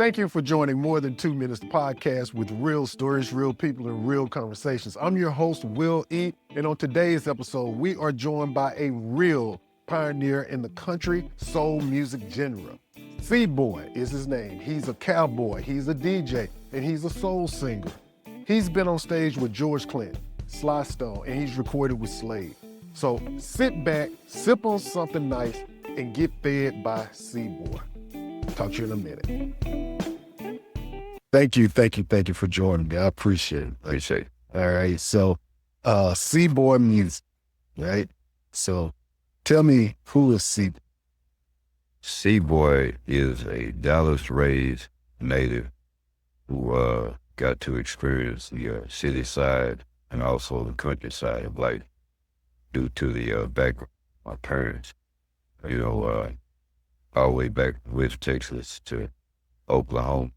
Thank you for joining More Than 2 Minutes, the podcast with real stories, real people, and real conversations. I'm your host, Will E., and on today's episode, we are joined by a real pioneer in the country soul music genre. C-Boy is his name. He's a cowboy, he's a DJ, and he's a soul singer. He's been on stage with George Clinton, Sly Stone, and he's recorded with Slade. So sit back, sip on something nice, and get fed by C-Boy. Talk to you in a minute. Thank you for joining me. I appreciate it. Appreciate it. All right, so C-Boy music, right? So tell me, who is C-Boy? C-Boy is a Dallas-raised native who got to experience the city side and also the countryside of life due to the background of my parents. All the way back from West Texas to Oklahoma,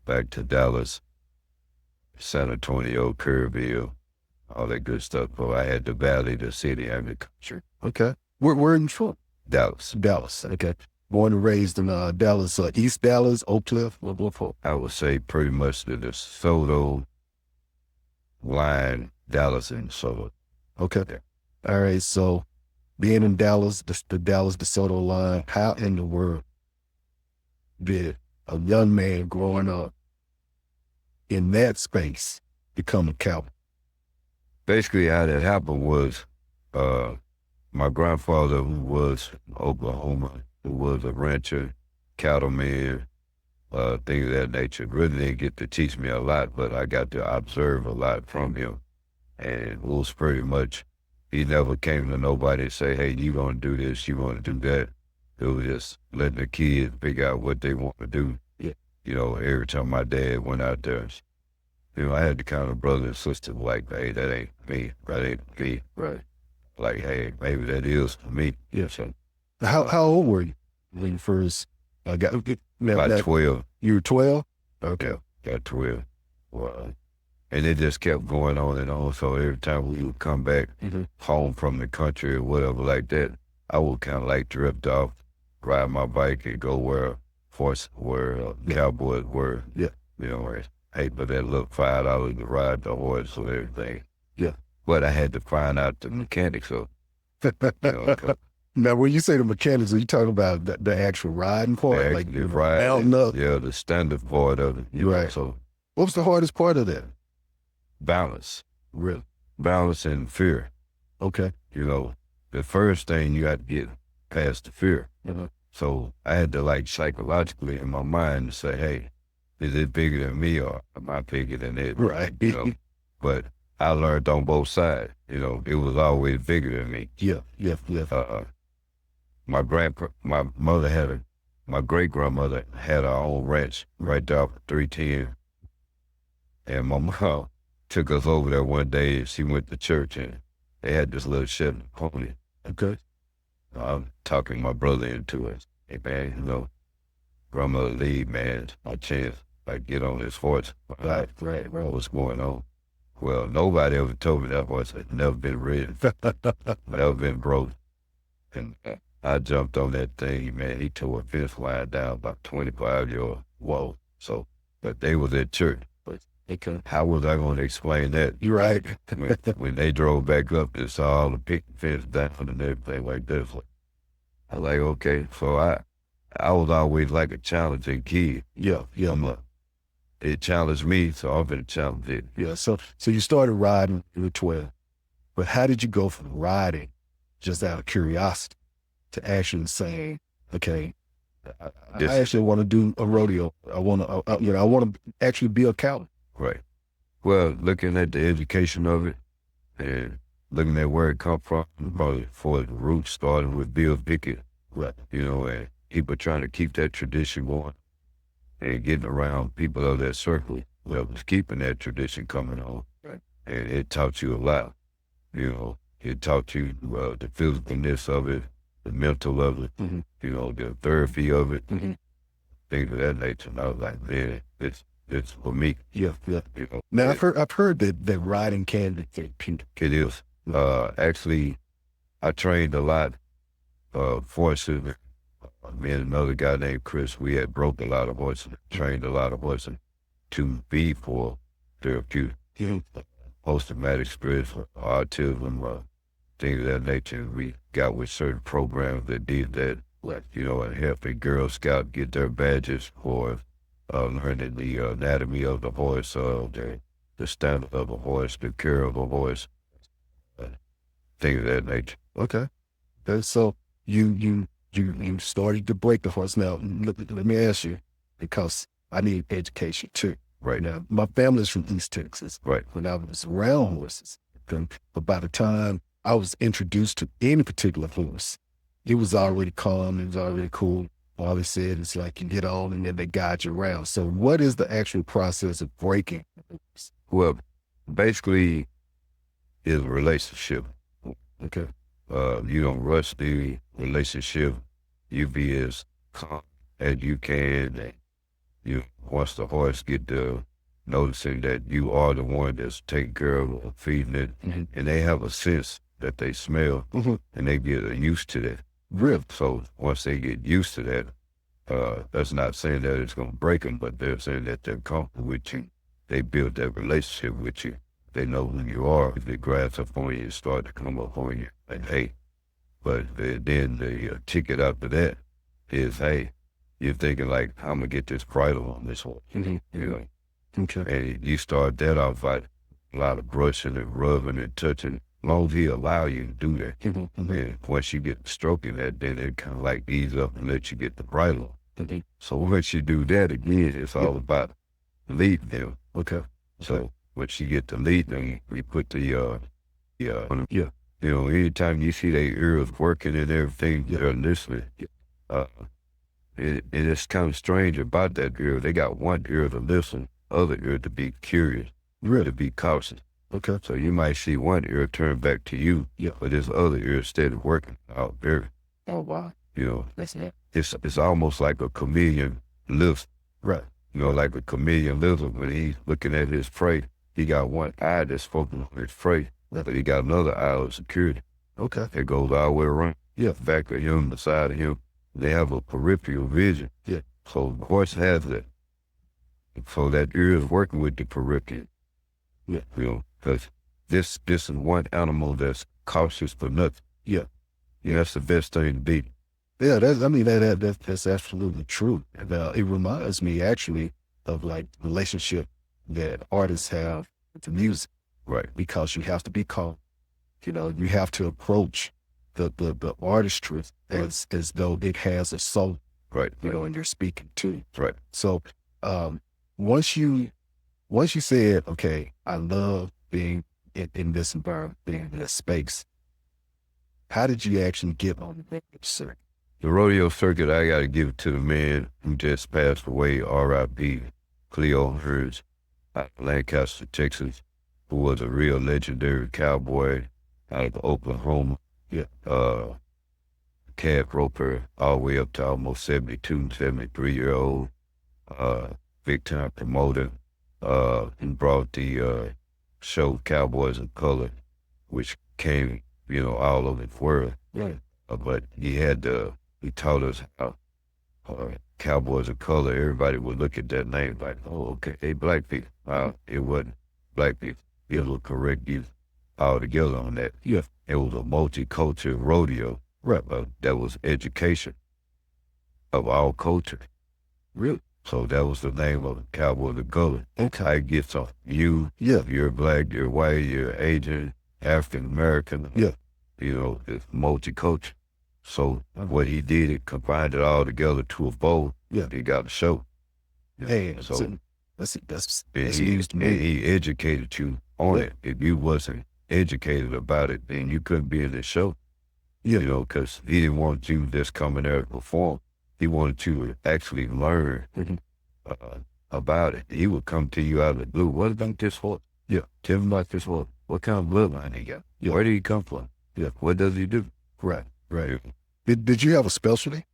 back to Dallas, San Antonio, Kerrville, all that good stuff. But I had the valley, the city, and the country. Okay. Where are you from? Dallas. Dallas. Okay. Born and raised in Dallas, East Dallas, Oak Cliff, what? I would say pretty much the DeSoto line, Dallas and DeSoto. Okay. Yeah. All right. So being in Dallas, the Dallas DeSoto line, how in the world did a young man growing up in that space become a cowboy? Basically, how that happened was my grandfather, who was in Oklahoma, who was a rancher, cattleman, things of that nature, really didn't get to teach me a lot, but I got to observe a lot from him. And it was pretty much, he never came to nobody and say, hey, you gonna do this, you gonna do that. It was just letting the kids figure out what they want to do. Yeah. Every time my dad went out there, I had the kind of brother and sister like, hey, that ain't me, that ain't me. Right. Like, hey, maybe that is for me. Yeah. So how old were you when you first got about 12. You were 12? Okay. Yeah, got 12. Well, and it just kept going on and on. So every time we would come back home from the country or whatever like that, I would kind of like drift off, ride my bike and go where cowboys were. Yeah. Hey, but that little $5 to ride the horse or everything. Yeah. But I had to find out the mechanics of Now, when you say the mechanics, are you talking about the actual riding part? the ride, mounting up? Yeah, the standard part of it. Right. So what was the hardest part of that? balance. Really? Balance and fear. Okay. The first thing you got to get past the fear. So I had to psychologically in my mind to say, hey, is it bigger than me or am I bigger than it? Right. But I learned on both sides. It was always bigger than me. Yeah. My great-grandmother had her own ranch right there off 310. And my mom took us over there one day. She went to church and they had this little shed pony. Okay. I'm talking my brother into it. Hey, man, grandmother leave, man, my chance. Get on this horse. Right. What's going on? Well, nobody ever told me that horse had never been ridden, never been broke. And I jumped on that thing, man. He tore a fence line down about 25 yards. Whoa. So, but they was at church. But how was I going to explain that? You're right. when they drove back up and saw all the picket fence down and everything like that. I was like, okay. So I was always like a challenging kid. Yeah. It challenged me, so I've been challenged it. Yeah. So you started riding when you were 12, but how did you go from riding just out of curiosity to actually saying, okay, I actually want to do a rodeo. I want to actually be a cowboy. Right. Well, looking at the education of it and looking at where it come from, probably for the roots starting with Bill Pickett. Right. And people trying to keep that tradition going and getting around people of that circle that was keeping that tradition coming on. Right. And it taught you a lot. It taught you the physicalness of it, the mental of it, the therapy of it, things of that nature. And I was like, man, it's for me. Yeah. Now I've heard that riding can be therapeutic. It is. Actually, I trained a lot, forces, Me and another guy named Chris, we had broke a lot of horses, trained a lot of horses to be for therapeutic, post-traumatic stress, autism, things of that nature. We got with certain programs that did that, and helping Girl Scouts get their badges for learning the anatomy of the horse, the standard of a horse, the care of a horse, uh, things of that nature. Okay. So you started to break the horse. Now, let me ask you, because I need education too. Right. Now, my family's from East Texas. Right. When I was around horses, but by the time I was introduced to any particular horse, it was already calm, it was already cool. All they said is like you get on and then they guide you around. So what is the actual process of breaking? Well, basically, is a relationship. Okay. You don't rush the relationship. You be as calm as you can. Once the horse get to noticing that you are the one that's taking care of it, feeding it, and they have a sense that they smell, and they get used to that. Really? So once they get used to that, that's not saying that it's going to break them, but they're saying that they're comfortable with you. They build that relationship with you. They know who you are. If they grab up on you and start to come up on you, like, hey. But then the ticket after that is, hey, you're thinking like, I'm going to get this bridle on this horse. Okay. And you start that off by a lot of brushing and rubbing and touching, as long as he allow you to do that. And once you get stroking that, then it kind of like ease up and let you get the bridle on. So once you do that again, it's all about leading them. Okay. So once you get the lead, then you put the anytime you see their ears working and everything, they're listening. It's kind of strange about that ear. They got one ear to listen, other ear to be curious, to be cautious. Okay. So you might see one ear turn back to you, but this other ear steady working out there. Oh, wow. Listen, It's almost like a chameleon lives. Right. Like a chameleon lizard, when he's looking at his prey, he got one eye that's focused on his prey, but he got another eye of security. Okay. It goes all the way around. Yeah. Back of him, the side of him. They have a peripheral vision. Yeah. So the horse has that. So that ear is working with the peripheral. Yeah. Because this is one animal that's cautious for nothing. Yeah. That's the best thing to be. Yeah, that's absolutely true. And it reminds me actually of like relationship that artists have with the music. Right. Because you have to be calm. You have to approach the artistry as though it has a soul. Right. And you're speaking to. Right. So once you said, okay, I love being in this environment, being in this space, how did you actually get on the circuit? The rodeo circuit, I got to give it to the man who just passed away, R.I.P., Cleo Hearns, out of Lancaster, Texas, who was a real legendary cowboy out of Oklahoma. Yeah. Calf roper all the way up to almost 72, 73-year-old, big-time promoter, and brought the show Cowboys of Color, which came, all over the world. Right. But he taught us how Cowboys of Color, everybody would look at that name like, oh, okay, they black people. It wasn't black people. It was correct you all together on that. Yeah. It was a multicultural rodeo. Right. That was education of all culture. Really? So that was the name of Cowboys of Color. Okay. I get off you. Yeah. You're black, you're white, you're Asian, African American. Yeah. It's multicultural. So what he did, it combined it all together to a bowl. Yeah. He got a show. Hey, So that's he, news to me. and he educated you on it. If you wasn't educated about it, then you couldn't be in the show. Yeah. Because he didn't want you just coming there to perform. He wanted you to actually learn about it. He would come to you out of the blue. What about this horse? Yeah. Tell me about this horse. What kind of bloodline he got? Yeah. Where did he come from? Yeah. What does he do? Right. Right. Did you have a specialty?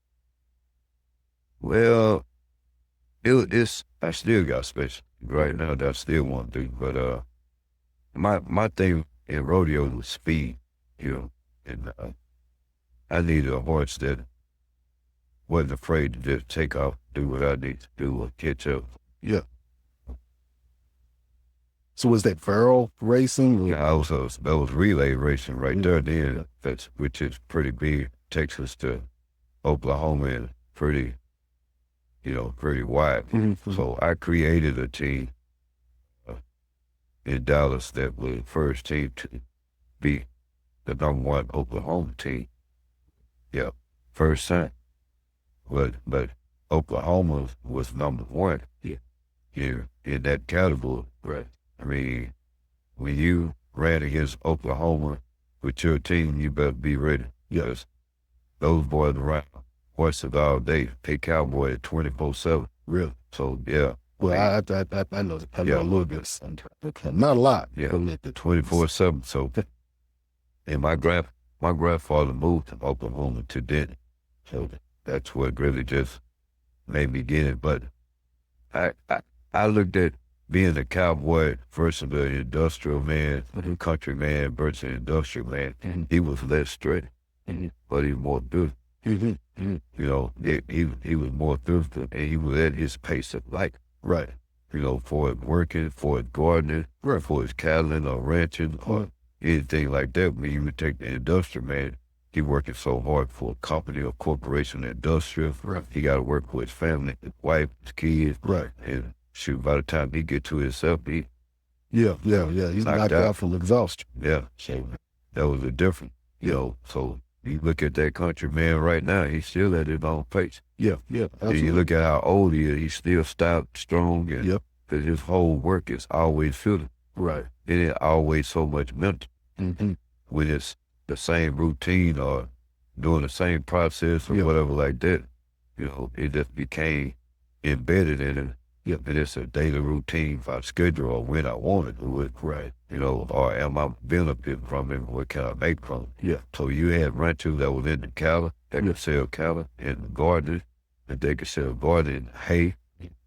Well, I still got special right now. That I still want to do, but my thing in rodeo was speed, and I needed a horse that wasn't afraid to just take off, do what I need to do, or catch up. Yeah. So was that barrel racing? Or? Yeah, also that was relay racing right there. Then which is pretty big, Texas to Oklahoma, and pretty wide. Mm-hmm. So I created a team in Dallas that was the first team to be the #1 Oklahoma team. Yeah, first time. But Oklahoma was #1 here in that category. Right. I mean, when you ran against Oklahoma with your team, you better be ready. Because those boys around horses all day, pay Cowboy at 24/7. Really? So yeah. Well, I know a little bit of something. Not a lot. Yeah, 24/7. So, and my grandfather moved from Oklahoma to Denton. So that's what really just made me get it. But I looked at being a cowboy versus the industrial man, country man versus industrial man. He was less strict, but he was more good. You know, he was more thirsty, and he was at his pace of life. Right. You know, for his working, for his gardening, for his cattling or ranching or anything like that. When you would take the industrial man, he working so hard for a company or corporation, industrial. Right. He got to work for his family, his wife, his kids. Right. And shoot, by the time he get to himself, He's knocked out from exhaustion. Yeah. So that was the difference. You know, so you look at that country man right now, he's still at his own pace. Yeah. And you look at how old he is, he's still stout, strong, and because his whole work is always feeling. Right. It ain't always so much mental. When it's the same routine or doing the same process or whatever like that, you know, it just became embedded in it. And it's a daily routine if I schedule or when I want to do it. Right. You know, or am I benefiting from it? What can I make from it? Yeah. So you had ranchers that was in the cattle, that could sell cattle, and the gardeners, and they could sell garden hay.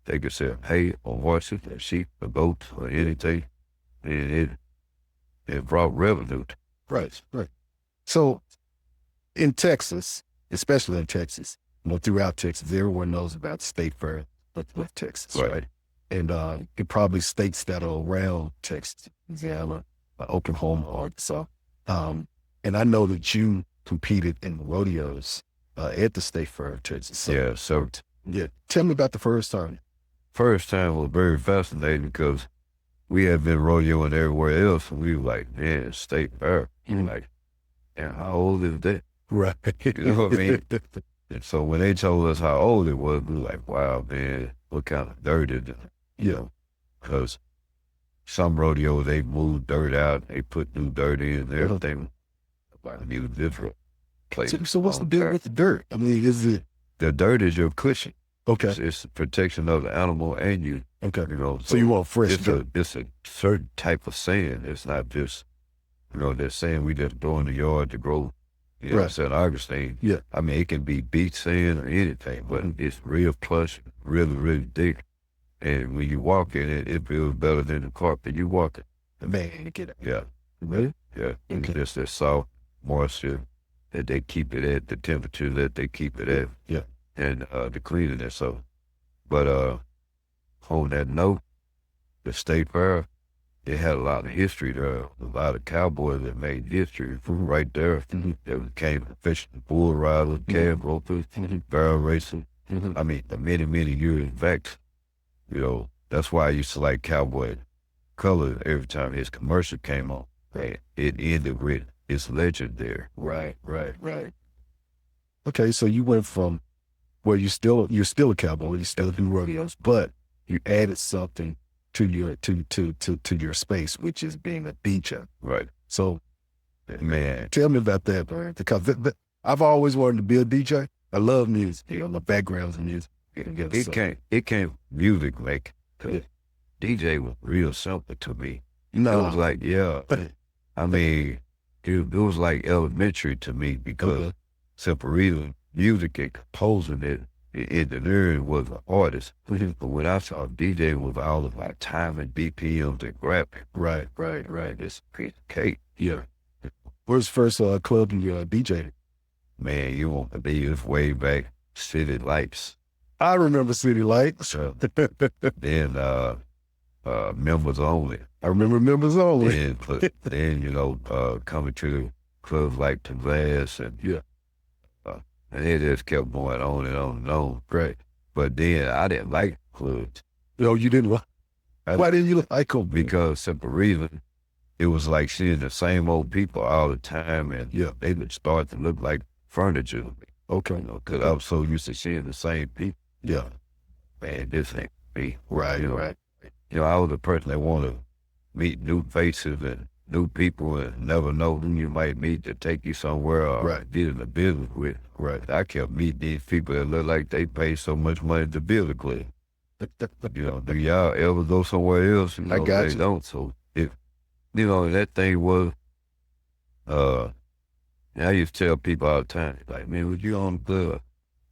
They could sell hay or horses or sheep or goats or anything. And it brought revenue. Right. So in Texas, especially in Texas, you know, throughout Texas, everyone knows about State Fair with Texas, right? And it probably states that are around Texas, Louisiana, Oklahoma, Arkansas. And I know that you competed in the rodeos at the State Fair of Texas. So, tell me about the first time. First time was very fascinating because we had been rodeoing everywhere else, and we were like, man, State Fair. Like, and how old is that? Right. You know what I mean? And so when they told us how old it was, we were like, wow, man, what kind of dirt is it? You know, because some rodeos, they moved dirt out, they put new dirt in and everything. I mean, it was different places. So what's the deal with the dirt? I mean, is it? The dirt is your cushion. Okay. It's the protection of the animal and you. Okay. You know, so you want fresh dirt. It's a certain type of sand. It's not just, you know, that sand we just throw in the yard to grow. You know, St. Augustine. Yeah. I mean, it can be beach sand or anything, but it's real plush, really, really thick. And when you walk in it, it feels better than the carpet you walk in. Man, get it. Yeah. Really? Yeah. It's just that soft moisture that they keep it at, the temperature that they keep it at. Yeah. And the cleanliness. So, but on that note, the State Fair, it had a lot of history there. A lot of cowboys that made history from right there. That came from fishing, bull riders, calf ropers, barrel racing. I mean, the many, many years back, you know, that's why I used to like Cowboy colors every time his commercial came on. It ended with it's legendary. Right. Okay, so you went from where you're still a cowboy, you still do rodeos, but you added something to your space, which is being a DJ. Right. So, man, tell me about that, Brian, because I've always wanted to be a DJ. I love music. You know, my background's in music. It can't music make. DJ was real simple to me. No. It was like, I mean, it was like elementary to me because simple reason, music and composing it, engineering was an artist. But when I saw DJ was all about time and BPMs and graphic. Right. It's a piece of cake. Yeah. Where's the first club you DJ? Man, you won't believe it's way back. City Lights. I remember City Lights. Then Members Only. I remember Members Only. Then coming to clubs like the Glass and and it just kept going on and on and on. Right. But then I didn't like clubs. No, you didn't like. Why didn't you like them? Because simple reason, it was like seeing the same old people all the time, and they would start to look like furniture to me. Okay. Because I was so used to seeing the same people. Yeah. Man, this ain't me. Right. Right. I was a person that wanted to meet new faces and new people and never know who you might meet to take you somewhere or get in the business with. Right. I kept meeting these people that look like they pay so much money to build a club. Do y'all ever go somewhere else? I got they you. don't. So if that thing was, I used to tell people all the time, like, man, would you own the club?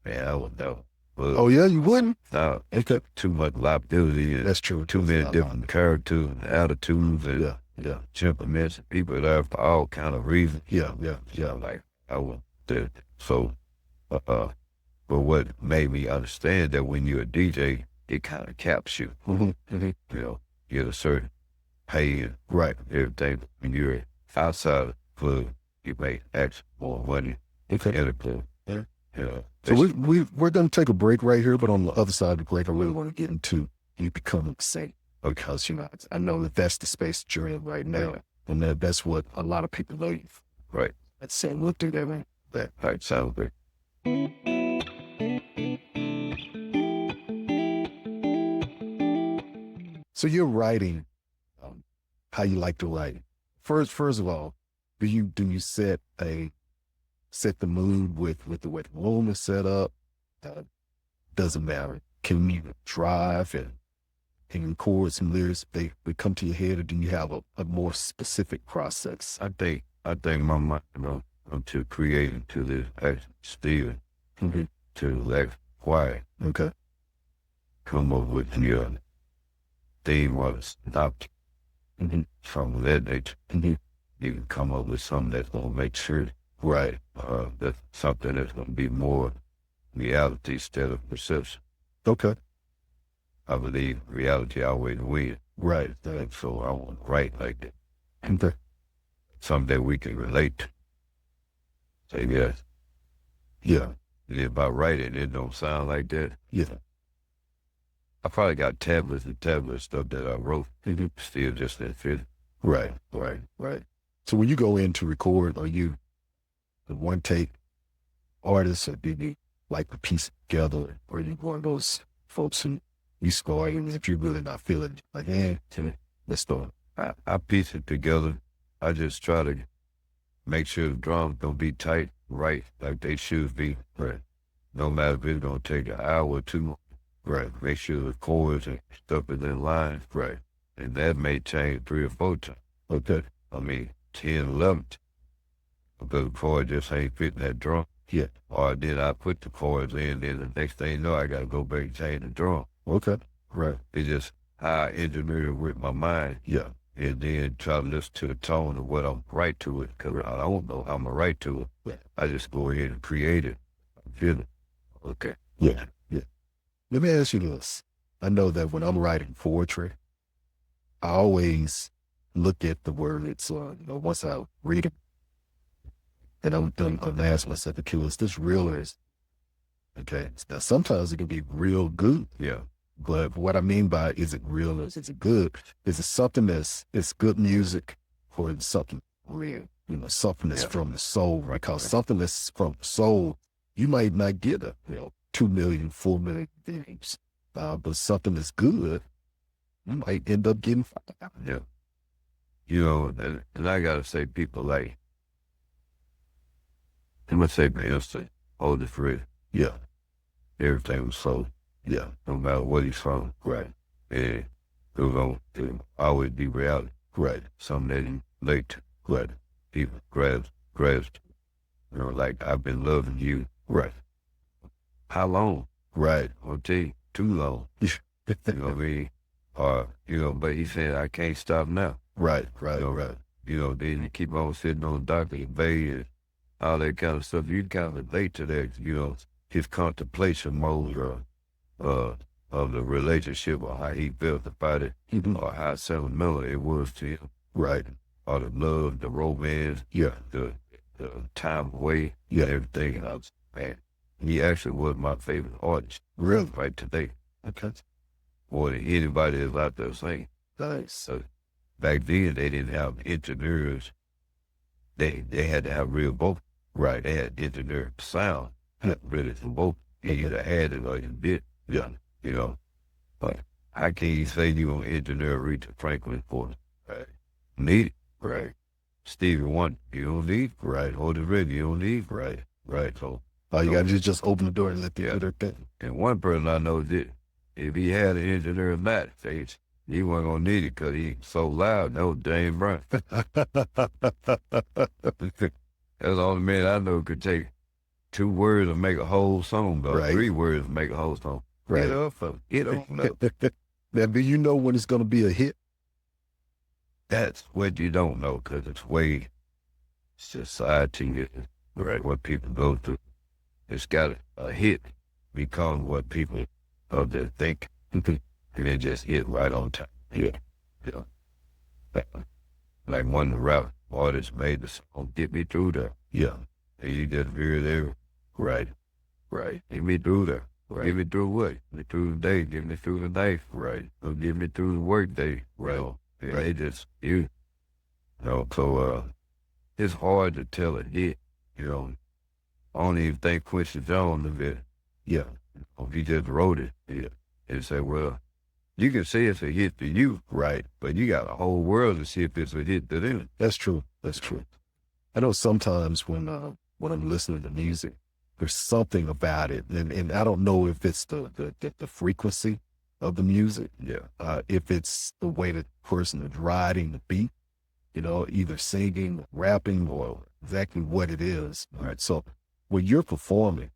Man, I would know. But Oh yeah, you wouldn't. no, Okay. too much liability and That's true. too many different characters and attitudes and temperaments and people there for all kind of reasons. Yeah. Like I wouldn't do it. So, but what made me understand that when you're a DJ, it kind of caps you. Mm-hmm. You get a certain pay and everything. When you're outside of the club, you make actually more money in the club. Yeah. Yeah. So we're going to take a break right here, but on the other side of the break, I really want to get into you becoming safe because I know that that's the space that you're in right now, and that's what a lot of people know you for. Right. Let's say we'll do that, man. All right, sounds good. So you're writing how you like to write. First of all, do you set the mood with the way the room is set up? Doesn't matter. Can you drive and record some lyrics? They come to your head, or do you have a more specific process? I think my mind, to creating to this still to act quiet. Okay. Come up with your theme or stop from that nature. You can come up with something that's gonna make sure that's something that's gonna be more reality instead of perception. Okay. I believe reality always wins. Right. And so I want to write like that. Okay. Something that we can relate to. Say yes. Yeah. And if I write it, it don't sound like that. Yeah. I probably got tablets stuff that I wrote. Still just that fit. Right. So when you go in to record, are you the one take artist, or do you like to piece it together, or are you one of those folks who you score if you're really not feeling like, let's start? I piece it together. I just try to make sure the drums don't be tight, right, like they should be. Right. No matter if it's gonna take an hour or two. Right. Make sure the chords and stuff is in line. Right. And that may change 3 or 4 times. Okay. 10, 11. Because the chord just ain't fitting that drum. Yeah. Or then I put the chords in, then the next thing you know, I got to go back and change the drum. Okay. Right. It's just how I engineer it with my mind. Yeah. And then try to listen to the tone of what I'm write to it. Because I don't know how I'm going to write to it. Yeah. I just go ahead and create it. I feel it. Okay. Yeah. Let me ask you this. I know that when I'm writing poetry, I always look at the words, once I read it, and I'm gonna ask myself, okay, is this real or is okay? Now sometimes it can be real good. Yeah. But what I mean by is it real or is it good? Is it something it's good music, or is it something real? Something that's from the soul, right? Because something that's from the soul, you might not get 2 million, 4 million views. But something that's good, you might end up getting 5. Yeah. And I gotta say, people like, I'm gonna say, Beyonce, hold it for it. Yeah. Everything was soul. Yeah. No matter what he's from. Right. And it was gonna always be reality. Right. Something that he relate to. Right. People grasp. Like, I've been loving you. Right. How long? Right. I'll tell you, too long. You know what I mean? Or, but he said, I can't stop now. Right. Then you keep on sitting on Dr. Bay and all that kind of stuff. You kind of relate to that, his contemplation mode of the relationship or how he felt about it or how sentimental it was to him. Right. Or the love, the romance, the time away, everything. And I was, man, he actually was my favorite artist. Really? Right today. Okay. More than anybody that's out there singing. Nice. So back then they didn't have engineers. They had to have real vocal. Right. They had engineered sound. Really some vocal. You either had it or you did. Yeah. You know. But how can you say you gonna engineer Aretha Franklin for Right. need it? Right. Stevie Wonder, you don't need. Right. Otis Redding, you don't need. Right. Right. So All you gotta do is just open the door and let them do their thing. and one person I know did. If he had an engineer in that stage, he wasn't gonna need it because he so loud. That was James Brown. That's the only man I know could take 2 words and make a whole song, though. Right. 3 words and make a whole song. Right. Get up, get on up. Now, do you know when it's gonna be a hit? That's what you don't know because it's way society is what people go through. It's got a hit because what people of their think and it just hit right on time. Yeah. You know, like one of the rap artists made the song "Get Me Through There." Yeah. And you just hear there, Right. Right. get me through there. Right. Get me through what? Get me through the day. Get me through the night. Right. Or get me through the work day. Right. You know? And Right. they just so it's hard to tell a hit. You know, I don't even think Quincy Jones of it. Yeah. If he just wrote it, and say, well, you can say it's a hit to you, Right. but you got a whole world to see if it's a hit to them. That's true. That's true. I know sometimes when I'm listening to music, there's something about it, and I don't know if it's the frequency of the music, if it's the way the person is riding the beat, you know, either singing, rapping, or exactly what it is. All right. So when you're performing,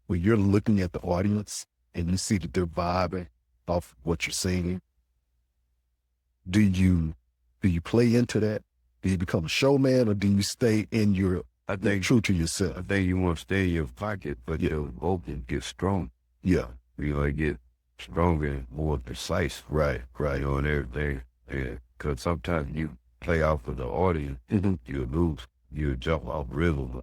when you're looking at the audience and you see that they're vibing off what you're singing, do you play into that? Do you become a showman, or do you stay in your I think true to yourself? I think you want to stay in your pocket, but your vocal get strong. Yeah. You know, it get stronger and more precise. Right. You know, and everything. Yeah. Because sometimes you play off of the audience, you lose, you jump off rhythm,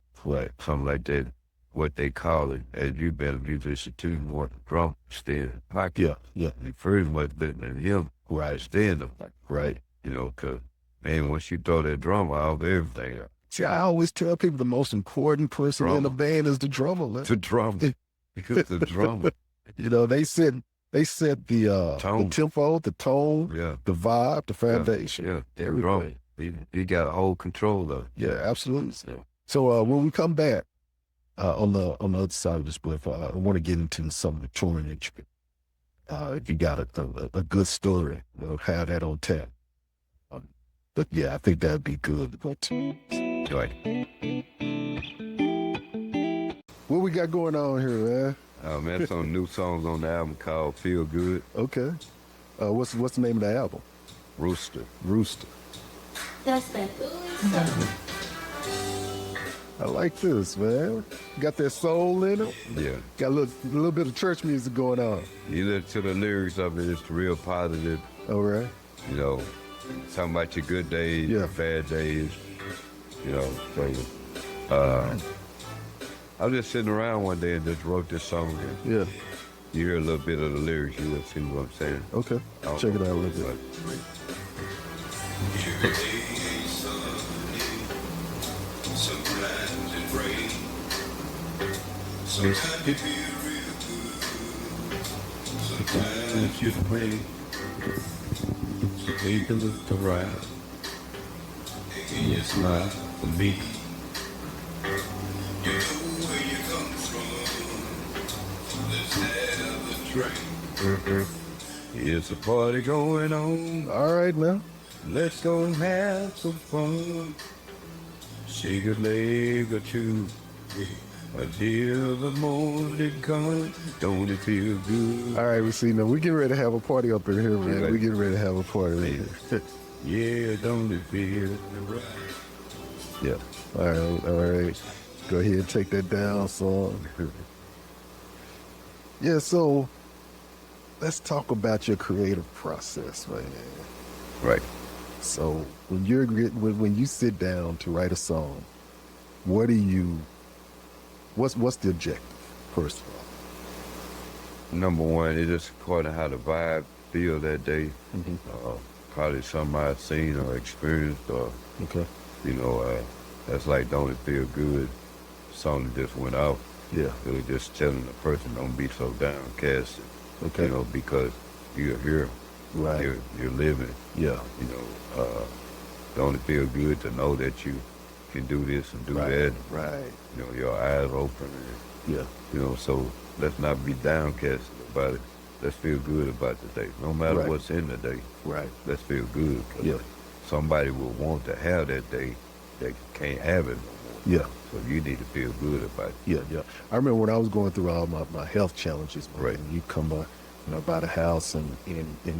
something like that. What they call it, as you've been a musician too, more drum, stay in the pocket. Yeah. You pretty much better than him, stay in the pocket. Right. You know, because, man, once you throw that drum off, everything else. See, I always tell people the most important person in the band is the drummer. Man. The drummer. Because the drummer. You know, they set the Tone. the tempo, the tone, Yeah. the vibe, the foundation. Yeah. Everything. Drum. He got a whole control of it. Yeah, absolutely. Yeah. So when we come back on the other side of the split, I want to get into some of the touring that if you got a good story, we'll have that on tap. But yeah, I think that'd be good. Right. What we got going on here, man? Man, some new songs on the album called Feel Good. Okay. What's the name of the album? Rooster. That's that. I like this, man. Got that soul in it. Yeah. Got a little bit of church music going on. You listen to the lyrics of it, it's real positive. All right. You know, talking about your good days, your bad days. You know, so I was just sitting around one day and just wrote this song. Yeah. You hear a little bit of the lyrics, you will see what I'm saying. Okay. Check it out a little bit. Every day is sunny, sometimes it rains, sometimes you feel real good, sometimes you pray, so take a look around, and you smile for me. You know where you come from, the side of the train. It's a party going on. All right, man. Let's go and have some fun. Shake a leg or two until the morning comes. Don't it feel good? All right, we see now. We getting ready to have a party up in here, man. We getting ready to have a party in here. Yeah, don't it feel right? Yeah. All right. Go ahead and take that down, son. Yeah, so let's talk about your creative process, man. Right. So when you sit down to write a song, what's the objective, first of all? Number one, it just according to how the vibe feel that day. Mm-hmm. Probably something I've seen or experienced, or Okay. that's like don't it feel good? Song that just went out. Yeah. It was just telling the person don't be so downcast. Okay. Because you're here, Right. you're living. Yeah. Don't it feel good to know that you can do this and do that? Right. Your eyes open. Yeah. So let's not be downcast about it. Let's feel good about the day. No matter Right. what's in the day, Right. let's feel good. 'Cause Yeah. somebody will want to have that day that can't have it no more. Yeah. So you need to feel good about it. Yeah. Yeah. I remember when I was going through all my health challenges, man, Right. and you come by the house, and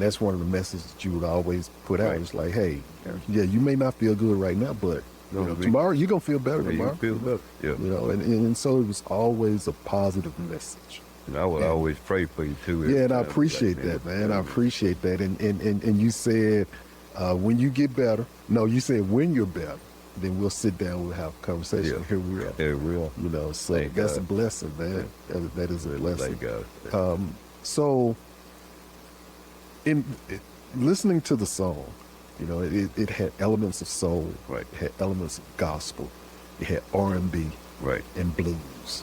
that's one of the messages that you would always put out. Right. It's like, hey, yeah, you may not feel good right now, but tomorrow you're gonna feel better tomorrow. You feel better. Yeah. And so it was always a positive message. And I would always pray for you too. Yeah, and I appreciate that, man. I appreciate that. And you said when you get better. No, you said when you're better, then we'll sit down, we'll have a conversation. Yeah. Here we are. Here we are. So Thank that's God. a blessing, man. That is a blessing. Thank God. So, in listening to the song, it had elements of soul, Right. It had elements of gospel, it had R&B, Right. and blues.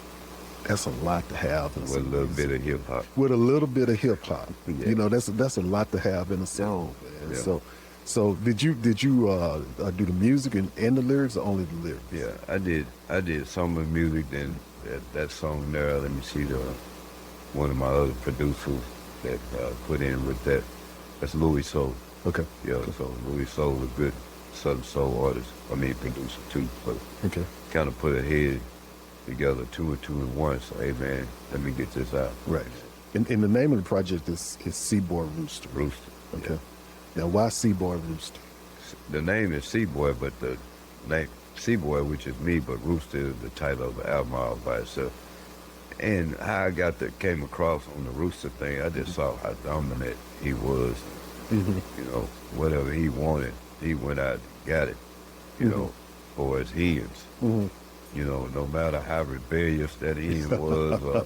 That's a lot to have in With a some little music. bit of hip hop. With a little bit of hip hop. Yeah. That's a lot to have in a song, man. Yeah. So did you do the music and the lyrics, or only the lyrics? Yeah, I did some of the music. Then that song there. Let me see one of my other producers that put in with that. That's Louis Soul. Okay. Yeah, so Louis Soul is a good Southern soul artist. Producer too. But Okay. kind of put a head together, two and one. So hey man, let me get this out. Right. And the name of the project is Seaboy Rooster. Rooster. Okay. Yeah. Now, why Seaboy Rooster? The name is Seaboy, but the name Seaboy, which is me, but Rooster is the title of the album all by itself. And how I came across on the Rooster thing, I just saw how dominant he was. Mm-hmm. Whatever he wanted, he went out and got it. For his hens. Mm-hmm. No matter how rebellious that hen was, or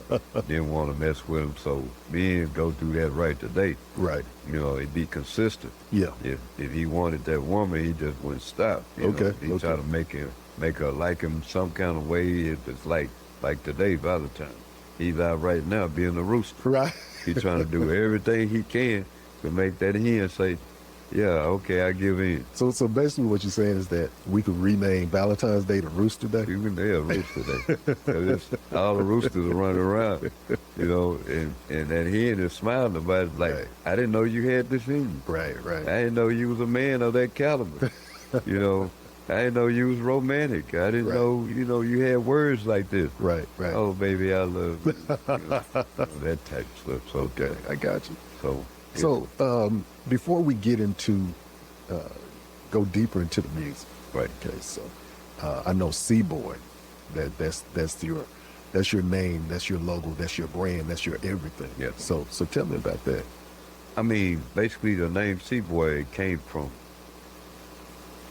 didn't want to mess with him. So men go through that right today. Right. It'd be consistent. Yeah. If he wanted that woman, he just wouldn't stop. Okay. He tried to make her like him some kind of way. If it's like today, Valentine, he's out right now being a rooster. Right. He's trying to do everything he can to make that hen say, yeah, okay, I give in. So basically what you're saying is that we could rename Valentine's Day to Rooster Day? Even there, Rooster Day. 'Cause all the roosters are running around, and that hen is smiling about it like, Right. I didn't know you had this in you. Right. I didn't know you was a man of that caliber. I didn't know you was romantic. I didn't Right. know, you had words like this. Right. Oh, baby, I love you. That type of stuff. So, Okay, I got you. So, Before we get into, go deeper into the music. right. Okay, so I know Seaboy, that's your name, that's your logo, that's your brand, that's your everything. Yeah. So tell me about that. Basically the name Cowboy came from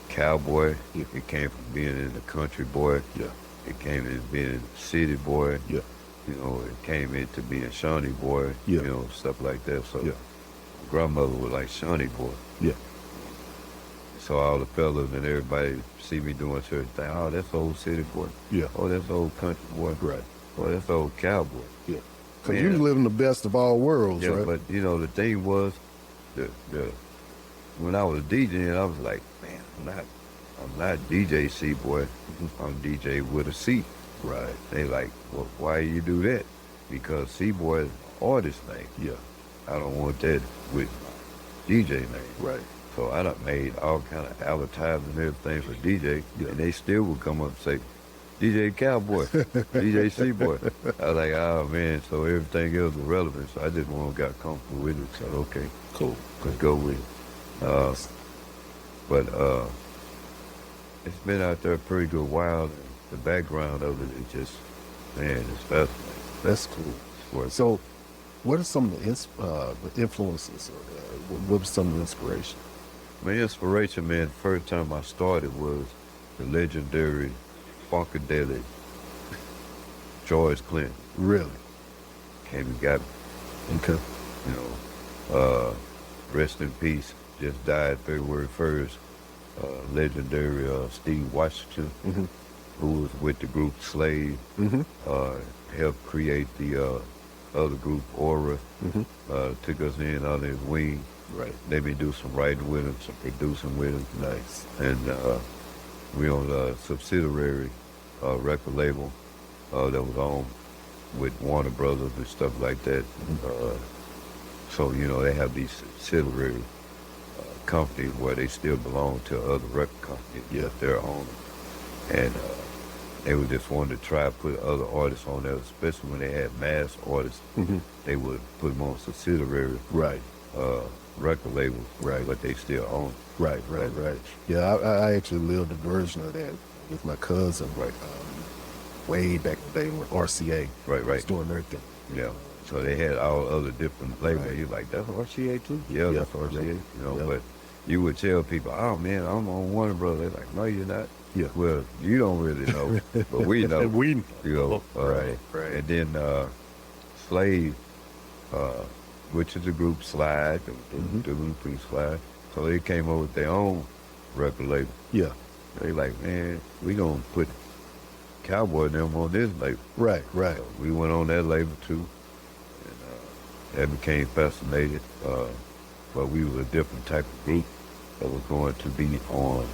cowboy. Yeah. It came from being in the country boy. Yeah. It came in being city boy. Yeah. It came into being Shawnee boy. Yeah. Stuff like that. So Yeah. my grandmother was like Shawnee boy. Yeah. So all the fellas and everybody see me doing certain things. Oh, that's old city boy. Yeah. Oh, that's old country boy. Right. Oh, that's old cowboy. Yeah. Because Man. you live in the best of all worlds, Yeah, right? but the thing was, when I was DJing, I was like, man, I'm not DJ C boy. I'm DJ with a C. Right. They like, well, why you do that? Because C boy is an artist name. Yeah. I don't want that with my DJ name. Right. So I done made all kind of advertising and everything for DJ, Yeah. and they still would come up and say, DJ Cowboy, DJ C Boy. I was like, oh man, so everything else was relevant. So I just got comfortable with it. So okay, Cool. let's go with it. But it's been out there a pretty good while. And the background of it is just, man, it's fascinating. That's cool. Worth it. So What are some of the influences? What was some of the inspiration? My inspiration, man, the first time I started was the legendary Funkadelic George Clinton. Really? Came and got me, Okay. you know. Rest in peace. Just died February 1st. Legendary Steve Washington, who was with the group Slave, helped create the other group Aura, took us in under his wing. Right. Let me do some writing with him, some producing with him. Nice. And we on a subsidiary record label that was on with Warner Brothers and stuff like that. So, you know, they have these subsidiary companies where they still belong to other record companies, yet they're on. And they would just want to try to put other artists on there, especially when they had mass artists. They would put them on subsidiary record labels, but they still own. Right. Yeah, I actually lived a version of that with my cousin, way back in the day when RCA was doing their thing. Yeah. So they had all other different labels. You're like, that's RCA too? Yeah, that's RCA. You know, but you would tell people, oh man, I'm on Warner Brothers. They're like, no, you're not. Yeah. Well, you don't really know, but we know. We you know. Right. And then Slave, which is a group Slide, the group Slide. So they came up with their own record label. Yeah. They like, man, we gonna put Cowboy and them on this label. Right. So we went on that label too. That became fascinated, but we was a different type of group that was going to be on,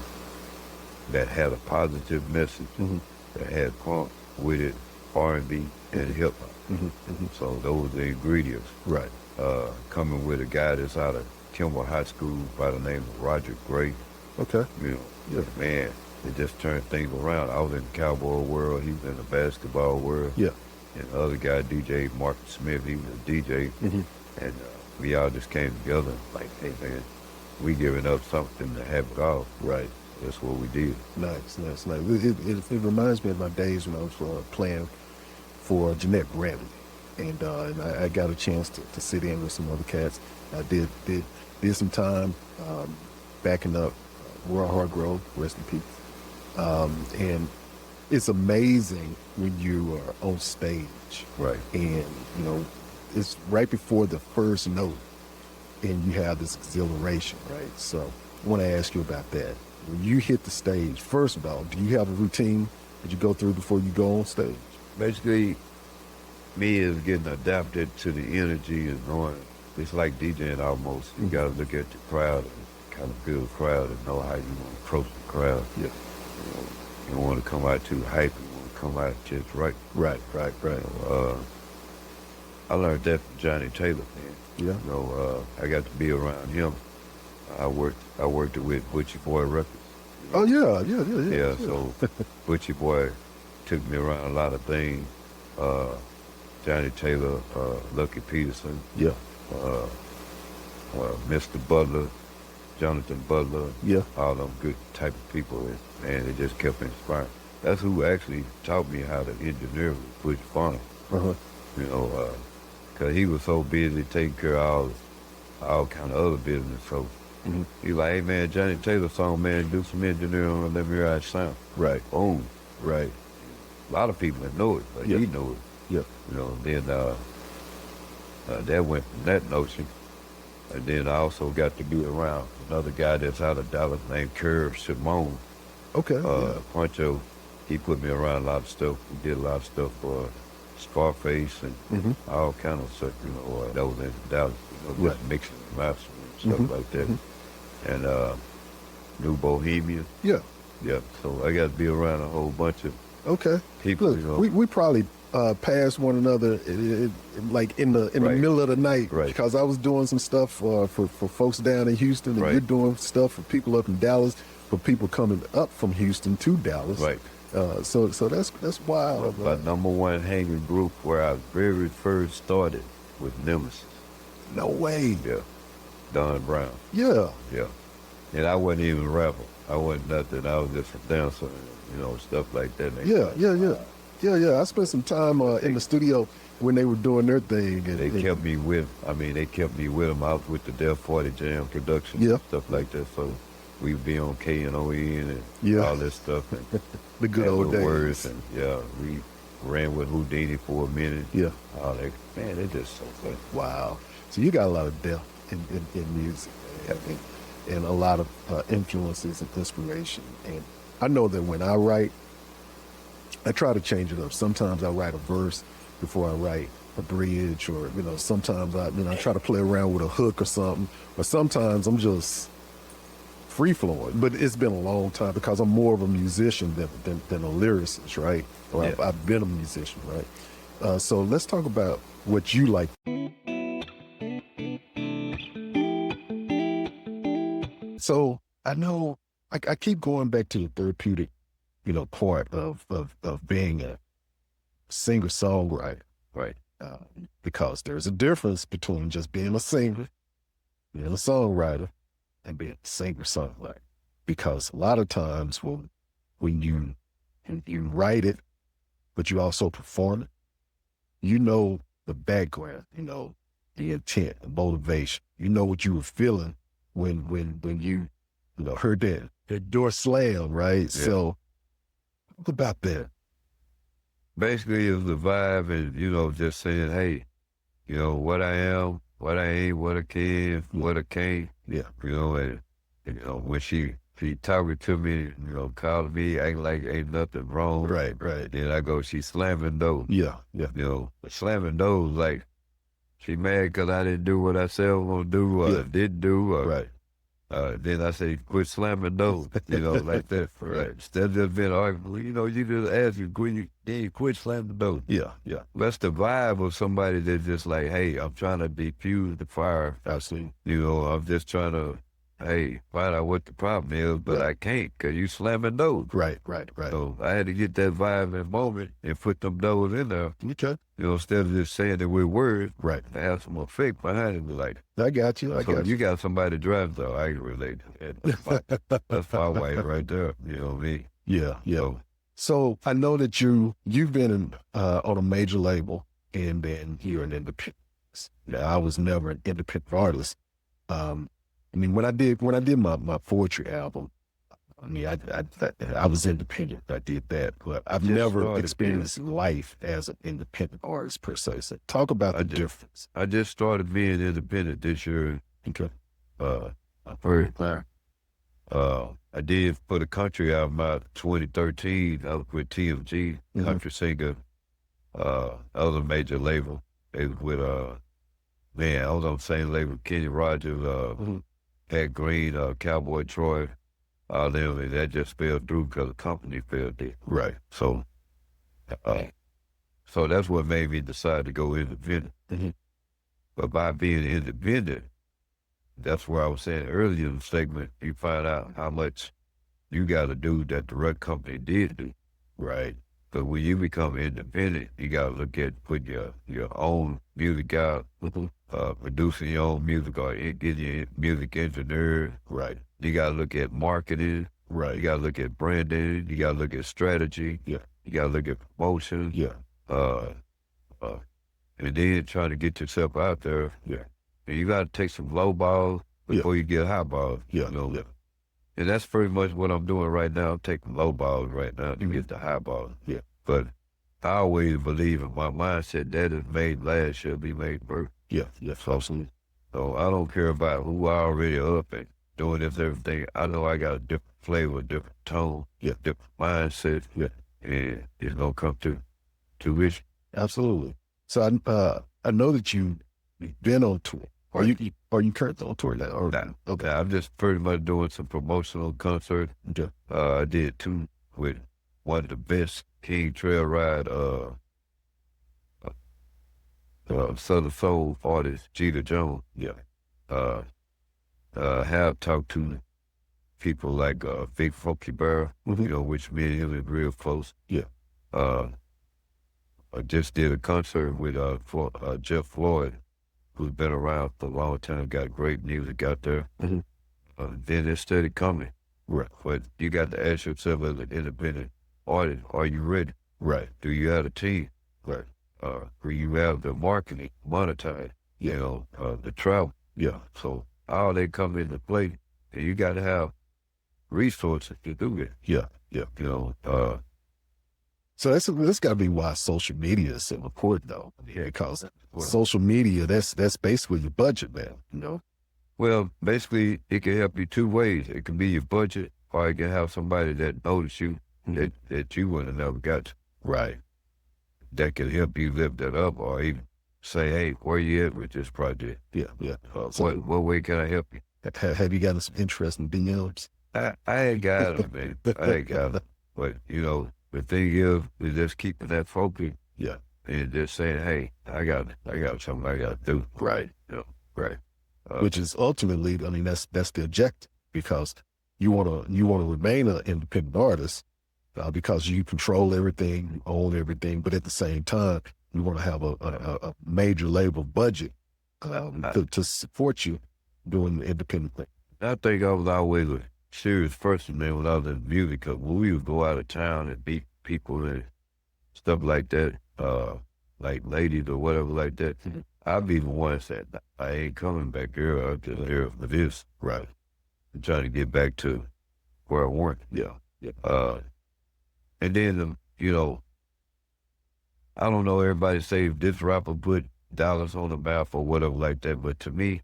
that had a positive message, that had punk with it, R&B, and hip-hop. So those are the ingredients. Right. Coming with a guy that's out of Kimball High School by the name of Roger Gray. Okay. You know, man, it just turned things around. I was in the cowboy world, he was in the basketball world. Yeah. And the other guy, DJ Marcus Smith, he was a DJ. And we all just came together like, hey man, we giving up something to have it all. Right. That's what we did. Nice. It reminds me of my days when I was playing for Jeanette Bradley. And I got a chance to sit in with some other cats. I did some time backing up Roy Hargrove, rest in peace. And it's amazing when you are on stage. Right. And, you know, it's right before the first note and you have this exhilaration, right? So I want to ask you about that. When you hit the stage, first of all, do you have a routine that you go through before you go on stage? Basically, me is getting adapted to the energy and knowing, it's like DJing almost. You got to look at the crowd and kind of feel the crowd and know how you want to approach the crowd. Yeah. You don't want to come out too hype. You want to come out just right. Right. I learned that from Johnny Taylor, man. Yeah. You know, I got to be around him. I worked it with Butchie Boy Records. Oh yeah. Yeah. So Butchie Boy took me around a lot of things. Johnny Taylor, Lucky Peterson. Yeah. Mr. Butler, Jonathan Butler. Yeah. All them good type of people. And it just kept inspiring. That's who actually taught me how to engineer with Butch Farnham. You know, because he was so busy taking care of all kind of other business. So he like, hey man, Johnny Taylor song, man, do some engineering on Let Me Ride Sound. Right. Boom. Right. A lot of people didn't know it, but he knew it. Yeah. You know, then that went from that notion. And then I also got to be around another guy that's out of Dallas named Curve Simone. Okay. Poncho, he put me around a lot of stuff. We did a lot of stuff for Scarface and all kind of stuff, you know, that was in Dallas, you know, just mixing and mastering and stuff like that. And New Bohemian. Yeah. Yeah. So I got to be around a whole bunch of people. Look, you know. we probably passed one another like in the middle of the night, because I was doing some stuff for folks down in Houston, and you're doing stuff for people up in Dallas, for people coming up from Houston to Dallas. Right. So that's wild. My number one hanging group where I very first started with Nemesis. No way. Yeah. Don Brown. Yeah. Yeah. And I wasn't even a rapper. I wasn't nothing. I was just a dancer, you know, stuff like that. Yeah. Yeah. I spent some time in the studio when they were doing their thing. And They kept me with, they kept me with them out with the Def 40 Jam production Yeah. and stuff like that. So we'd be on KNON and Yeah. all this stuff. And the good had old little days. words, and we ran with Houdini for a minute. Yeah. Oh, they're just so fun. Wow. So you got a lot of depth in music, and a lot of influences and inspiration. And I know that when I write, I try to change it up. Sometimes I write a verse before I write a bridge, or sometimes I try to play around with a hook or something. Or sometimes I'm just free flowing. But it's been a long time because I'm more of a musician than a lyricist, right? Or Yeah. I've been a musician, right? So let's talk about what you like. So I know I keep going back to the therapeutic, part of being a singer-songwriter, right? Because there's a difference between just being a singer, being a songwriter, and being a singer-songwriter. Because a lot of times when you write it, but you also perform it, the background, the intent, the motivation. You know what you were feeling when you heard that door slam, right? Yeah. So what about that? Basically, it was the vibe, and just saying, hey, what I am, what I ain't, what I can, what I can't. Yeah. And when she talking to me, calling me, acting like ain't nothing wrong. Right. Then I go, she slamming doors. Yeah. Slamming doors, like she mad because I didn't do what I said I was gonna do, or didn't do, or Right. then I say, quit slamming doors, like that. Right. Instead of just being arguing, you just ask you quit slamming doors. Yeah. That's the vibe of somebody that's just like, hey, I'm trying to defuse the fire. Absolutely. I'm just trying to, hey, find out what the problem is, but I can't because you slamming doors. Right. So I had to get that vibe and moment and put them doors in there. Okay. Instead of just saying it with words, Right. to have some effect behind it. Like, I got you. so you got somebody driving, though. I can relate to that. That's my wife right there. You know me. Yeah. So I know that you've been on a major label and then you're an independent. Now, I was never an independent artist. When I did my poetry album, I was independent. I did that, but I've Just never started experienced life as an independent artist per se. So talk about the difference. I just started being independent this year. Okay. I did put a country album out 2013. I was with TMG, country singer, other major label. It was with I was on the same label, Kenny Rogers, Pat Green, Cowboy Troy, all them, and that just fell through because the company fell through. Right. So that's what made me decide to go independent. But by being independent, that's where I was saying earlier in the segment, you find out how much you got to do that the record company did do. Right. But when you become independent, you got to look at putting your own music out, producing your own music, or getting your music engineered. Right. You got to look at marketing. Right. You got to look at branding. You got to look at strategy. Yeah. You got to look at promotion. Yeah. And then trying to get yourself out there. Yeah. And you got to take some low balls before you get high balls. Yeah. Yeah. And that's pretty much what I'm doing right now. I'm taking low balls right now to get the high balls. Yeah. But I always believe in my mindset that is made last shall be made first. Yeah. Absolutely. So I don't care about who I already up and doing this everything. I know I got a different flavor, different tone, different mindset. Yeah. And it's gonna come to fruition. Absolutely. So I know that you've been on tour. Are you currently on tour now? Or, Nah, okay. I'm just pretty much doing some promotional concerts. Okay. I did 2 with one of the best King Trail Ride Southern Soul artist, Jeter Jones. Yeah. Have talked to people like Big Funky Bear, which me and him is real close. Yeah. I just did a concert with Jeff Floyd, who's been around for a long time, got great music out there. Then it started coming. Right. But you got to ask yourself as an independent artist, are you ready? Right. Do you have a team? Right. Do you have the marketing, monetize, the travel? Yeah. So all they come into play, and you got to have resources to do it. Yeah. Yeah. So that's got to be why social media is so important, though. Yeah, because social media, that's basically your budget, man. You know. Well, basically, it can help you two ways. It can be your budget, or it can have somebody that notice you that you wouldn't have never got to. Right. That can help you lift that up, or even say, "Hey, where you at with this project? Yeah. Yeah. What way can I help you?" Have you gotten some interesting DMs? I ain't got them, man. I ain't got them. But the thing is just keeping that focus. Yeah. And just saying, "Hey, I got something I got to do." Right. Right. Which is ultimately, I mean, that's the objective, because you want to remain an independent artist because you control everything, you own everything, but at the same time, you want to have a major label budget to support you doing the independent thing. I think I was always a serious person, man, when I was in music. Cause when we would go out of town and meet people and stuff like that, like ladies or whatever like that, I'd be the one that said, "I ain't coming back here. I'm just here for this." Right. I'm trying to get back to where I want. Yeah. And then, I don't know, everybody say this rapper put dollars on the map or whatever like that, but to me,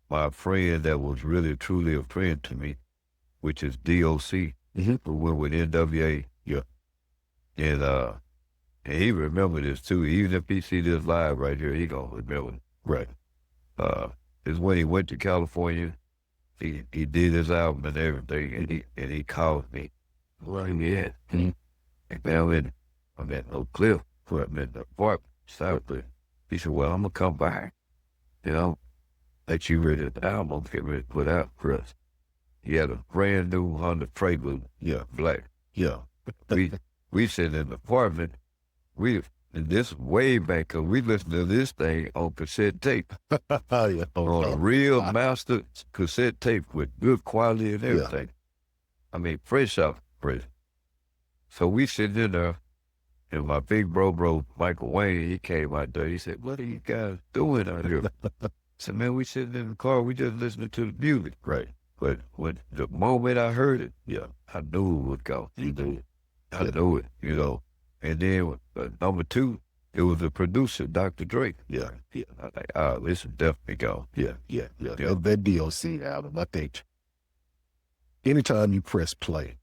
my friend that was really truly a friend to me, which is D.O.C, who went with N.W.A. Yeah. And he remember this too. Even if he see this live right here, he gonna remember it. Right. Is when he went to California, he did his album and everything, and he called me. Where he at? And I'm at Oak Cliff, I'm in the park, South Cliff. He said, "Well, I'm gonna come by, let you ready the album, get ready to put out for us." He had a brand new Honda Prelude, black. Yeah. We sit in the apartment. And this way back, cause we listened to this thing on cassette tape. Yeah. On a real master cassette tape with good quality and everything. I mean, fresh out press. So we sitting in there, and my big bro, Michael Wayne, he came out there. He said, "What are you guys doing out here?" I said, "Man, we sitting in the car, we just listening to the music." Right. But when the moment I heard it, I knew it would go. You do. I knew it, And then number two, it was the producer, Dr. Dre. Yeah. I was like, this will definitely go. Yeah. That D.O.C album, I think, anytime you press play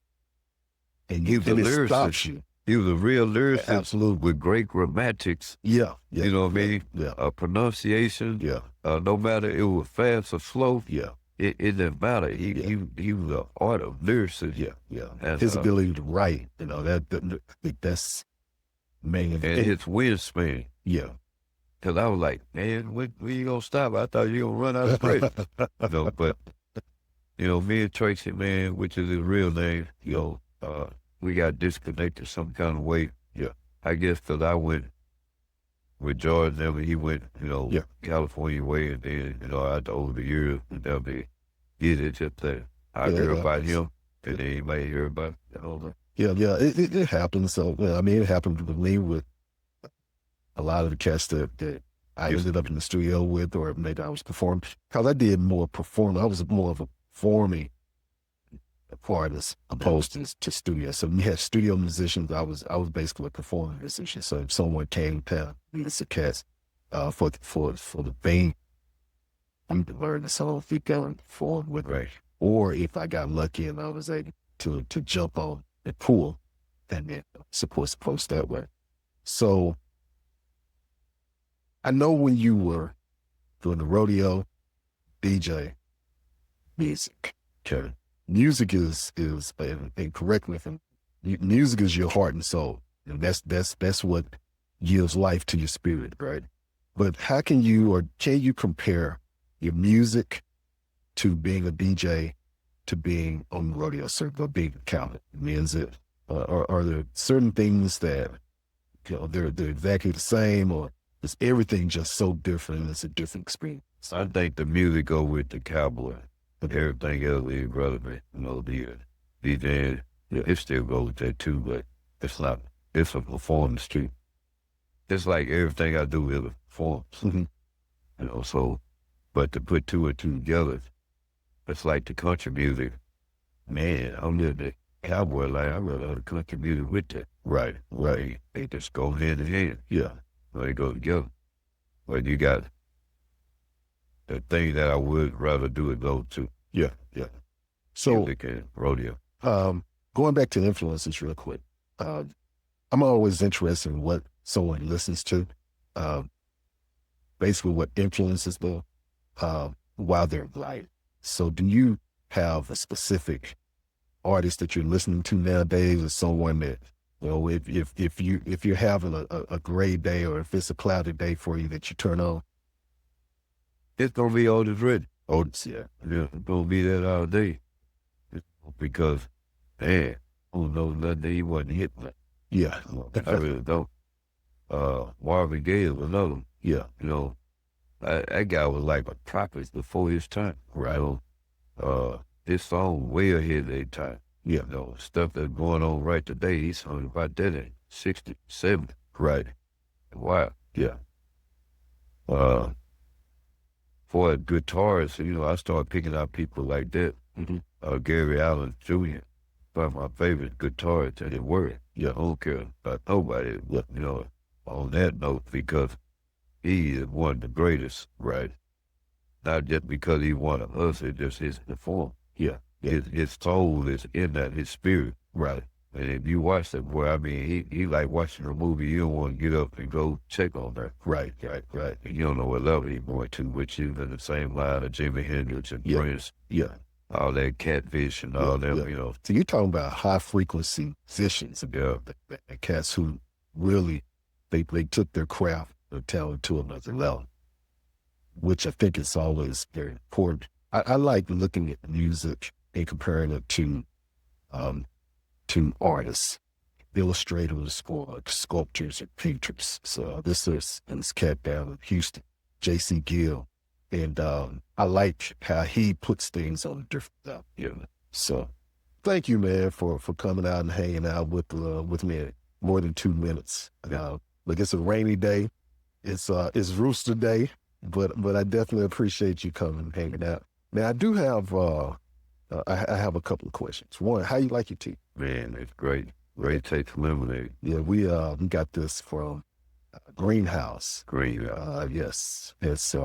and He was a it stops lyricist. you. He was a real lyricist. Absolutely. With great grammatics. Yeah. You know what I mean? Yeah. Pronunciation. Yeah. No matter it was fast or slow. Yeah. It didn't matter. He was an art of lyricist. Yeah. And, his ability to write, I think that's main. And his wingspan. Yeah. Cause I was like, "Man, when you gonna stop? I thought you gonna run out of breath." But me and Tracy, man, which is his real name, we got disconnected some kind of way. Yeah. I guess cause I went with Jordan, and he went, California way, and then, over the years, they did it just that I heard about him, and then you may hear about it. Yeah, it happened. So, it happened with me with a lot of the cats that I ended up in the studio with, or maybe I was performing, because I did more performing. I was more of a performing artist opposed to studio. So we had studio musicians. I was basically a performing musician. So if someone came to the cats for the band, I'm to learn the song if you go and perform with me. Or if I got lucky and I was able to jump on and pull, then supposed that way. So I know when you were doing the rodeo, DJ, music, okay. Music is and correct me if music is your heart and soul, and that's what gives life to your spirit, right? But how can you compare your music to being a DJ to being on the rodeo circuit or being a cattleman? I mean, are there certain things that they're exactly the same, or is everything just so different and it's a different experience? I think the music go with the cowboy. Everything else is relevant, the DJing, it still goes with that too, but it's not it's a performance too. It's like everything I do is a performance, you know, so, but to put two and two together, it's like the country music. Man, I'm living the cowboy life. I rather have the country music with that. Right. They just go hand in hand. Yeah. They go together. But you got the thing that I would rather do is those two. Yeah. So, music and rodeo. Going back to influences real quick, I'm always interested in what someone listens to, basically what influences them while they're live. So do you have a specific artist that you're listening to nowadays, or someone that, you know, if you're having a gray day, or if it's a cloudy day for you, that you turn on? It's gonna be Otis Redding. Otis, yeah. Yeah, it's gonna be that all day. Because, man, I don't know nothing that he wasn't hitting. Yeah. I really don't. Marvin Gaye was another one. Yeah. You know, that guy was like a prophet before his time. Right. You know, this song way ahead of their time. Yeah. You know, stuff that's going on right today, he's sung about that in 60, 70. Right. Wow. Yeah. For a guitarist, you know, I started picking out people like that. Gary Allen Jr., one of my favorite guitarists in the world. Yeah, I don't care about nobody, you know, on that note, because he is one of the greatest, right? Not just because he one of us, it's just his performance. Yeah. His soul is in that, his spirit. Right. And if you watch that boy, I mean, he like watching a movie, you don't want to get up and go check on that. Right. And you don't know what level he's going to, which is in the same line of Jimi Hendrix and Prince. Yeah. All that Catfish and all them, you know. So you're talking about high frequency musicians, Yeah. and cats who really, they took their craft, their talent to another level, which I think is always very important. I like looking at music and comparing it to artists, illustrators, or sculptors and painters. So this cat down in Houston, J.C. Gill. And I like how he puts things on a different level. Yeah. So thank you, man, for coming out and hanging out with me more than 2 minutes. Look, it's a rainy day. It's Rooster Day, but I definitely appreciate you coming and hanging out. Now I do have I have a couple of questions. One, how you like your tea? Man, it's great. Great taste lemonade. Yeah, we got this from Greenhouse. Yes, it's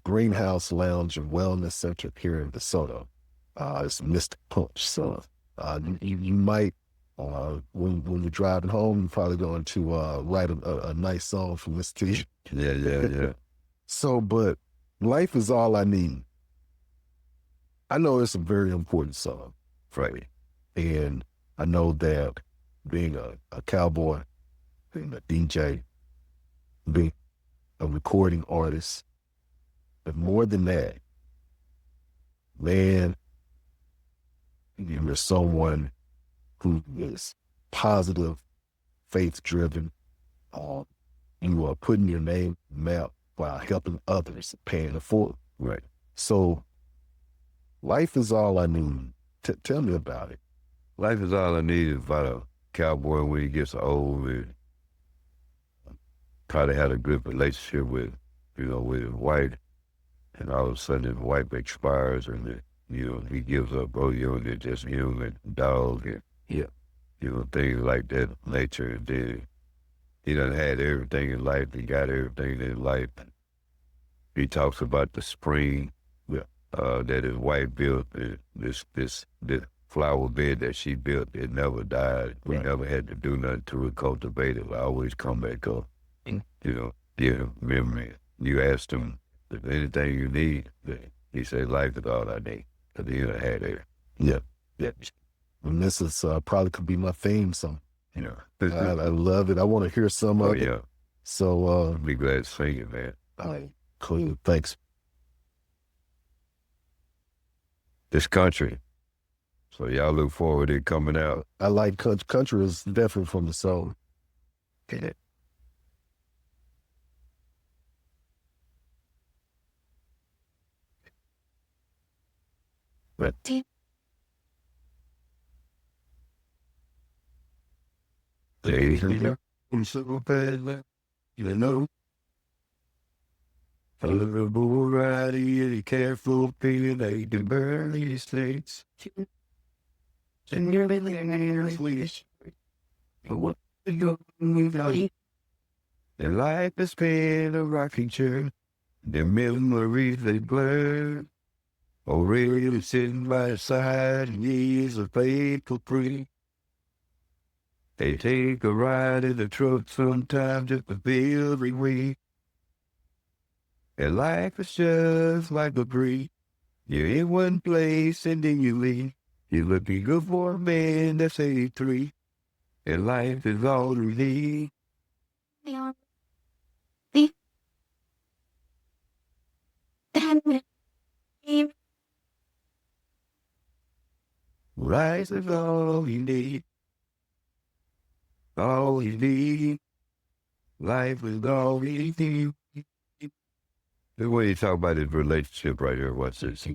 Greenhouse Lounge and Wellness Center here in DeSoto. It's Mystic Punch. So you might, when you're driving home, you're probably going to write a nice song for Miss T. Yeah. So, but Life Is All I Need. I know it's a very important song, Right. and I know that being a cowboy, being a DJ, being a recording artist, but more than that, man, you're someone who is positive, faith-driven. You are putting your name on the map while helping others, paying it forward. Right. So, Life Is All I Need. Tell me about it. Life is all I need is about a cowboy when he gets old and try to have a good relationship with his wife. And all of a sudden his wife expires and, he gives up rodeo and it's just him and the dog and, things like that nature. And then he done had everything in life. He got everything in life. He talks about the spring that his wife built, this flower bed that she built. It never died. We never had to do nothing to it, cultivate it. It always come back up. Memory. You asked him if anything you need, he said, life is all I need. Because he done had it. Yeah. And this is probably could be my theme song. I love it. I want to hear some of it. So I'll be glad to sing it, man. All right, Cleo, thanks. This country. So y'all look forward to it coming out. I like country. Country is different from the soul. Get it? But I'm so bad, you know. A little bull rider, you careful, feeling like the burning states. And you're living sweet. What you know? And life has been a rocking chair. The memories they blur. Already sitting by the side, years of faithful free. They take a ride in the truck sometimes just to feel every week. And life is just like a breeze. You're in one place and then you leave. You're looking good for a man that's 83. And life is all you need. Life is all you need. All you need. Life is all you need. The way you talk about his relationship right here, what's this?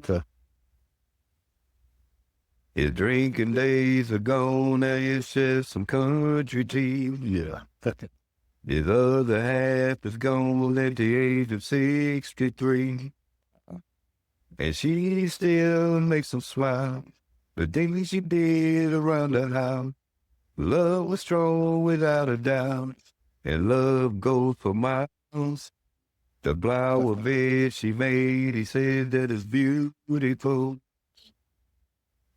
His drinking days are gone, now it's just some country tea. Yeah. His other half is gone at the age of 63. And she still makes him smile. The things she did around the house. Love was strong without a doubt. And love goes for miles. The flower bed she made, he said that is beautiful.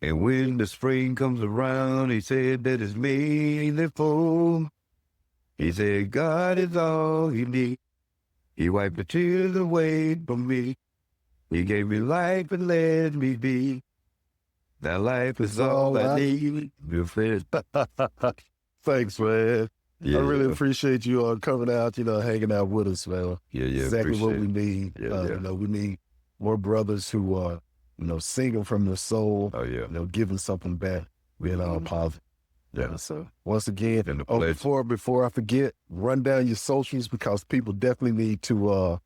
And when the spring comes around, he said that it's meaningful. He said, God is all he needs. He wiped the tears away from me. He gave me life and let me be. Now life is all I need. Thanks, man. Yeah. I really appreciate you coming out, hanging out with us, man. Yeah, Exactly what we need. Yeah. We need more brothers who are, singing from the soul. Oh, yeah. Giving something back, being all positive. Yeah. So once again, And the before I forget, run down your socials because people definitely need to,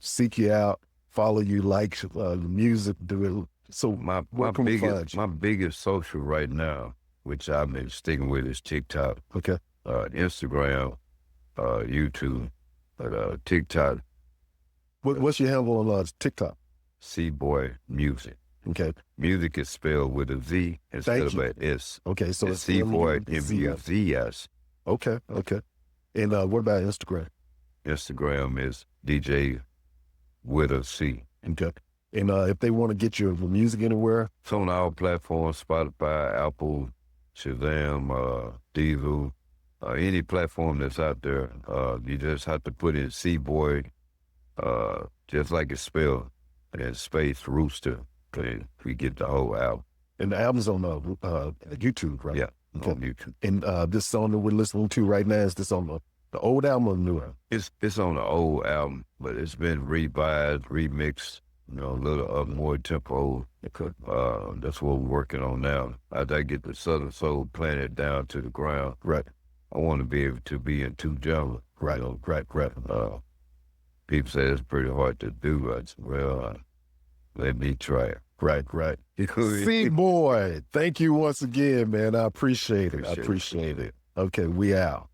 seek you out, follow you, like the music, do it. So my can we find you? My biggest social right now, which I've been sticking with, is TikTok. Okay. Instagram, YouTube, but TikTok. What's your handle on TikTok? C-Boy Music. Okay. Music is spelled with a Z instead of an S. Okay, so it's C-Boy M-U-Z-S. Okay. And what about Instagram? Instagram is DJ with a C. Okay. And if they want to get your music anywhere? It's on all platforms, Spotify, Apple, Shazam, Diesel, any platform that's out there. You just have to put in C-Boy, just like it's spelled, and space Rooster, and we get the whole album. And the album's on YouTube, right? Yeah, okay. on YouTube. And this song that we're listening to right now, is this on the old album or the new album? It's on the old album, but it's been revised, remixed, a little up more tempo. That's what we're working on now. After I get the Southern Soul planted down to the ground, right? I want to be able to be in two genres. Right. Right. People say it's pretty hard to do. I said, well, let me try it. Right. C-Boy, thank you once again, man. I appreciate it. I appreciate it. Okay, we out.